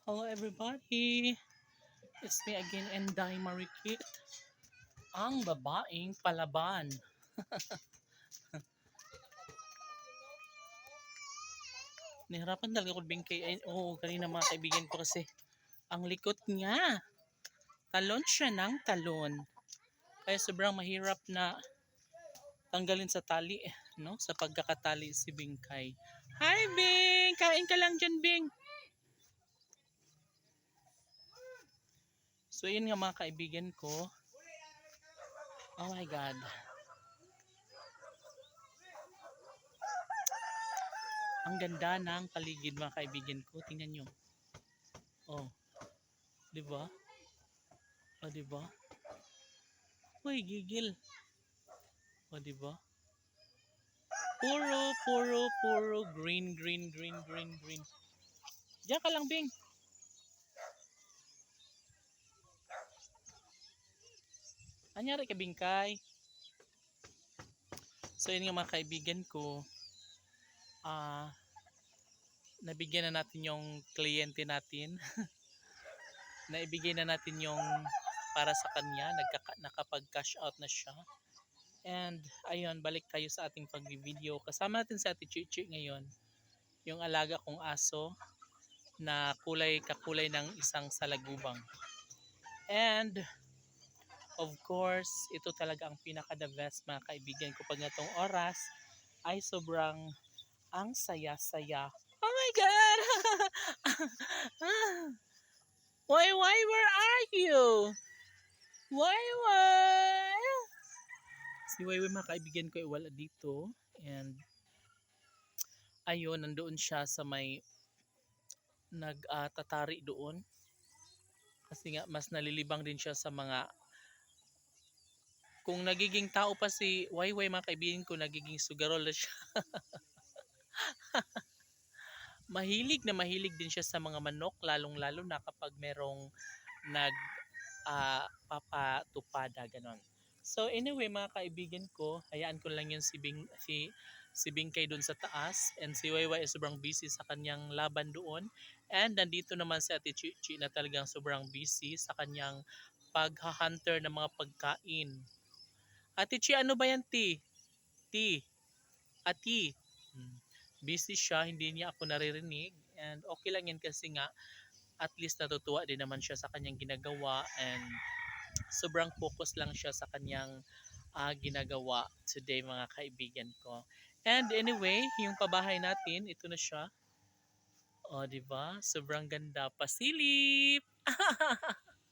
Hello everybody! It's me again, Enday Marikit, ang babaeng palaban. Nahirapan talaga ako bingkay. Kanina mga kaibigan ko kasi ang likot niya. Talon siya ng talon. Kaya sobrang mahirap na tanggalin sa tali, no? Sa pagkakatali si Bingkay. Hi Bing! Kain ka lang dyan, Bing! So yun nga mga kaibigan ko. Oh my God. Ang ganda ng paligid mga kaibigan ko. Tingnan nyo. Oh, 'di ba? Oh, 'di ba? Uy, gigil. Oh, 'di ba? Puro green. Diyan ka lang, Bing. Anyari ka, Bingkay? So, yun nga mga kaibigan ko. Nabigyan na natin yung kliyente natin. Naibigay na natin yung para sa kanya. Nakapag-cash out na siya. And, ayun, balik tayo sa ating pag-video. Kasama natin si Ate Chichi ngayon. Yung alaga kong aso na kakulay ng isang salagubang. And of course, ito talaga ang pinaka the best mga kaibigan ko pag natong oras ay sobrang ang saya-saya. Oh my God! Why, where are you? Why? Si Wai mga kaibigan ko ay wala dito. And ayun, nandoon siya sa may nagtatari doon. Kasi nga, mas nalilibang din siya sa mga kung nagiging tao pa si Wayway mga kaibigan ko, nagiging sugarol na siya. mahilig din siya sa mga manok, lalong-lalo na kapag merong papatupada ganon. So anyway mga kaibigan ko, hayaan ko lang yun si Bingkay doon sa taas, and si Wayway ay sobrang busy sa kanyang laban doon. And nandito naman si Ate Chichi na talagang sobrang busy sa kanyang pagha-hunter ng mga pagkain. Ate Chi, ano ba yan, Ti? Ati. Busy siya, hindi niya ako naririnig. And okay lang yan kasi nga, at least natutuwa din naman siya sa kanyang ginagawa. And sobrang focus lang siya sa kanyang ginagawa today mga kaibigan ko. And anyway, yung pabahay natin, ito na siya. O, di ba? Sobrang ganda. Pasilip!